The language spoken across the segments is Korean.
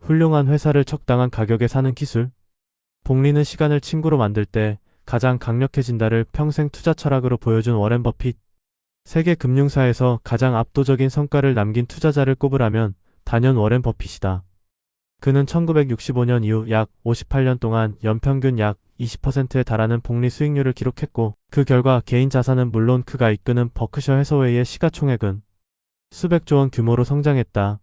훌륭한 회사를 적당한 가격에 사는 기술. 복리는 시간을 친구로 만들 때 가장 강력해진다를 평생 투자 철학으로 보여준 워렌 버핏. 세계 금융사에서 가장 압도적인 성과를 남긴 투자자를 꼽으라면 단연 워렌 버핏이다. 그는 1965년 이후 약 58년 동안 연평균 약 20%에 달하는 복리 수익률을 기록했고, 그 결과 개인 자산은 물론 그가 이끄는 버크셔 해서웨이의 시가총액은 수백조 원 규모로 성장했다.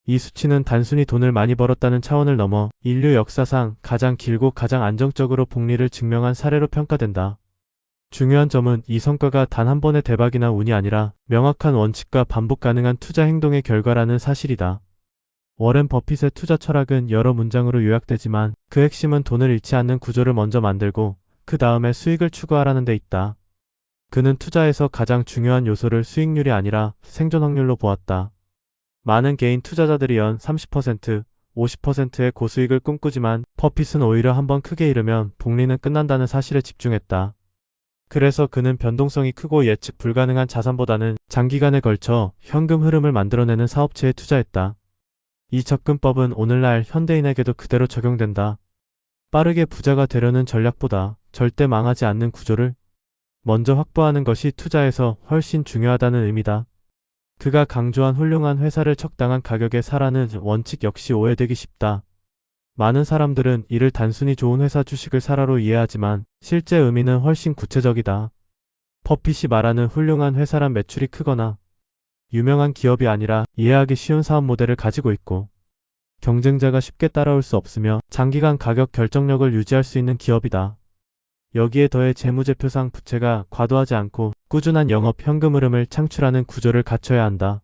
이 수치는 단순히 돈을 많이 벌었다는 차원을 넘어 인류 역사상 가장 길고 가장 안정적으로 복리를 증명한 사례로 평가된다. 중요한 점은 이 성과가 단 한 번의 대박이나 운이 아니라 명확한 원칙과 반복 가능한 투자 행동의 결과라는 사실이다. 워렌 버핏의 투자 철학은 여러 문장으로 요약되지만 그 핵심은 돈을 잃지 않는 구조를 먼저 만들고 그 다음에 수익을 추구하라는 데 있다. 그는 투자에서 가장 중요한 요소를 수익률이 아니라 생존 확률로 보았다. 많은 개인 투자자들이 연 30%, 50%의 고수익을 꿈꾸지만 버핏은 오히려 한번 크게 잃으면 복리는 끝난다는 사실에 집중했다. 그래서 그는 변동성이 크고 예측 불가능한 자산보다는 장기간에 걸쳐 현금 흐름을 만들어내는 사업체에 투자했다. 이 접근법은 오늘날 현대인에게도 그대로 적용된다. 빠르게 부자가 되려는 전략보다 절대 망하지 않는 구조를 먼저 확보하는 것이 투자에서 훨씬 중요하다는 의미다. 그가 강조한 훌륭한 회사를 적당한 가격에 사라는 원칙 역시 오해되기 쉽다. 많은 사람들은 이를 단순히 좋은 회사 주식을 사라로 이해하지만 실제 의미는 훨씬 구체적이다. 버핏이 말하는 훌륭한 회사란 매출이 크거나 유명한 기업이 아니라 이해하기 쉬운 사업 모델을 가지고 있고 경쟁자가 쉽게 따라올 수 없으며 장기간 가격 결정력을 유지할 수 있는 기업이다. 여기에 더해 재무제표상 부채가 과도하지 않고 꾸준한 영업 현금 흐름을 창출하는 구조를 갖춰야 한다.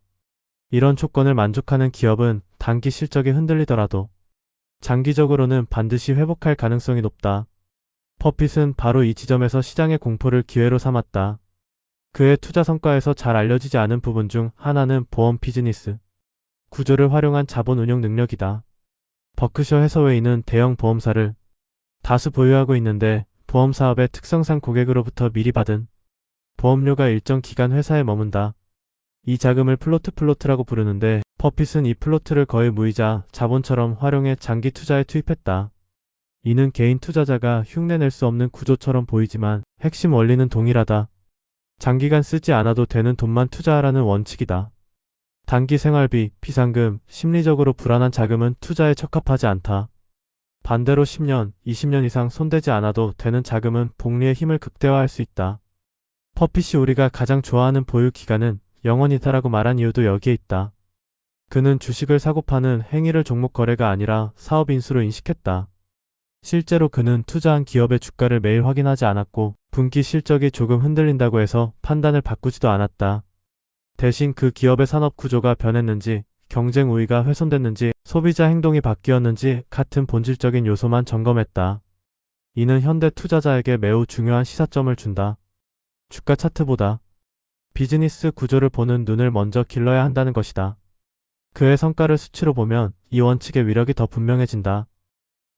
이런 조건을 만족하는 기업은 단기 실적이 흔들리더라도 장기적으로는 반드시 회복할 가능성이 높다. 버핏은 바로 이 지점에서 시장의 공포를 기회로 삼았다. 그의 투자 성과에서 잘 알려지지 않은 부분 중 하나는 보험 비즈니스 구조를 활용한 자본 운용 능력이다. 버크셔 해서웨이는 대형 보험사를 다수 보유하고 있는데 보험 사업의 특성상 고객으로부터 미리 받은 보험료가 일정 기간 회사에 머문다. 이 자금을 플로트라고 부르는데 버핏은 이 플로트를 거의 무이자 자본처럼 활용해 장기 투자에 투입했다. 이는 개인 투자자가 흉내낼 수 없는 구조처럼 보이지만 핵심 원리는 동일하다. 장기간 쓰지 않아도 되는 돈만 투자하라는 원칙이다. 단기 생활비, 비상금, 심리적으로 불안한 자금은 투자에 적합하지 않다. 반대로 10년, 20년 이상 손대지 않아도 되는 자금은 복리의 힘을 극대화할 수 있다. 버핏이 우리가 가장 좋아하는 보유 기간은 영원이다라고 말한 이유도 여기에 있다. 그는 주식을 사고 파는 행위를 종목 거래가 아니라 사업 인수로 인식했다. 실제로 그는 투자한 기업의 주가를 매일 확인하지 않았고 분기 실적이 조금 흔들린다고 해서 판단을 바꾸지도 않았다. 대신 그 기업의 산업 구조가 변했는지, 경쟁 우위가 훼손됐는지, 소비자 행동이 바뀌었는지 같은 본질적인 요소만 점검했다. 이는 현대 투자자에게 매우 중요한 시사점을 준다. 주가 차트보다 비즈니스 구조를 보는 눈을 먼저 길러야 한다는 것이다. 그의 성과를 수치로 보면 이 원칙의 위력이 더 분명해진다.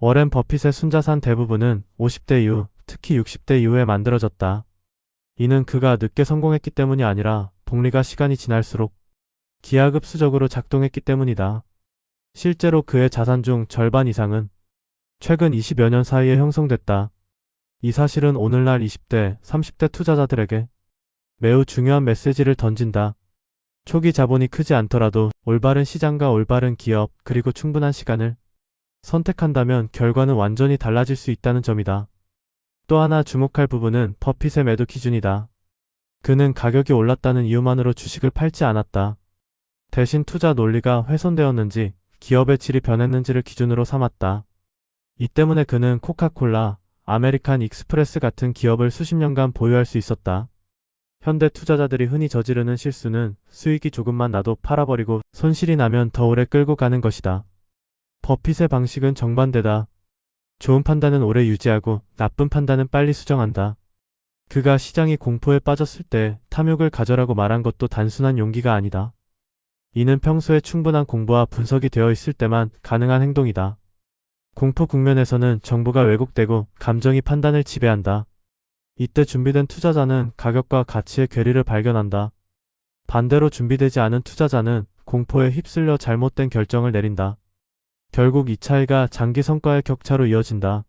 워렌 버핏의 순자산 대부분은 50대 이후, 특히 60대 이후에 만들어졌다. 이는 그가 늦게 성공했기 때문이 아니라 복리가 시간이 지날수록 기하급수적으로 작동했기 때문이다. 실제로 그의 자산 중 절반 이상은 최근 20여 년 사이에 형성됐다. 이 사실은 오늘날 20대, 30대 투자자들에게 매우 중요한 메시지를 던진다. 초기 자본이 크지 않더라도 올바른 시장과 올바른 기업 그리고 충분한 시간을 선택한다면 결과는 완전히 달라질 수 있다는 점이다. 또 하나 주목할 부분은 버핏의 매도 기준이다. 그는 가격이 올랐다는 이유만으로 주식을 팔지 않았다. 대신 투자 논리가 훼손되었는지 기업의 질이 변했는지를 기준으로 삼았다. 이 때문에 그는 코카콜라, 아메리칸 익스프레스 같은 기업을 수십 년간 보유할 수 있었다. 현대 투자자들이 흔히 저지르는 실수는 수익이 조금만 나도 팔아버리고 손실이 나면 더 오래 끌고 가는 것이다. 버핏의 방식은 정반대다. 좋은 판단은 오래 유지하고 나쁜 판단은 빨리 수정한다. 그가 시장이 공포에 빠졌을 때 탐욕을 가져라고 말한 것도 단순한 용기가 아니다. 이는 평소에 충분한 공부와 분석이 되어 있을 때만 가능한 행동이다. 공포 국면에서는 정보가 왜곡되고 감정이 판단을 지배한다. 이때 준비된 투자자는 가격과 가치의 괴리를 발견한다. 반대로 준비되지 않은 투자자는 공포에 휩쓸려 잘못된 결정을 내린다. 결국 이 차이가 장기 성과의 격차로 이어진다.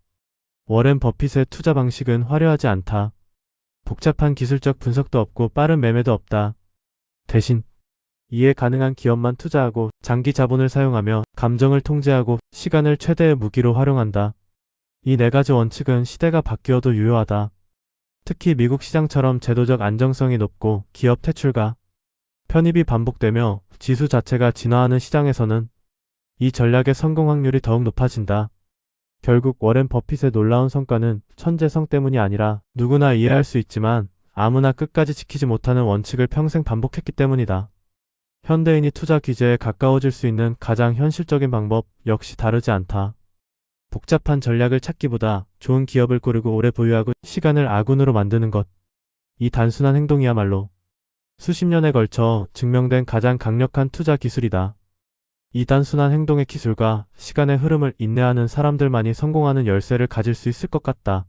워렌 버핏의 투자 방식은 화려하지 않다. 복잡한 기술적 분석도 없고 빠른 매매도 없다. 대신 이해 가능한 기업만 투자하고 장기 자본을 사용하며 감정을 통제하고 시간을 최대의 무기로 활용한다. 이 네 가지 원칙은 시대가 바뀌어도 유효하다. 특히 미국 시장처럼 제도적 안정성이 높고 기업 퇴출과 편입이 반복되며 지수 자체가 진화하는 시장에서는 이 전략의 성공 확률이 더욱 높아진다. 결국 워렌 버핏의 놀라운 성과는 천재성 때문이 아니라 누구나 이해할 수 있지만 아무나 끝까지 지키지 못하는 원칙을 평생 반복했기 때문이다. 현대인이 투자 규제에 가까워질 수 있는 가장 현실적인 방법 역시 다르지 않다. 복잡한 전략을 찾기보다 좋은 기업을 고르고 오래 보유하고 시간을 아군으로 만드는 것. 이 단순한 행동이야말로 수십 년에 걸쳐 증명된 가장 강력한 투자 기술이다. 이 단순한 행동의 기술과 시간의 흐름을 인내하는 사람들만이 성공하는 열쇠를 가질 수 있을 것 같다.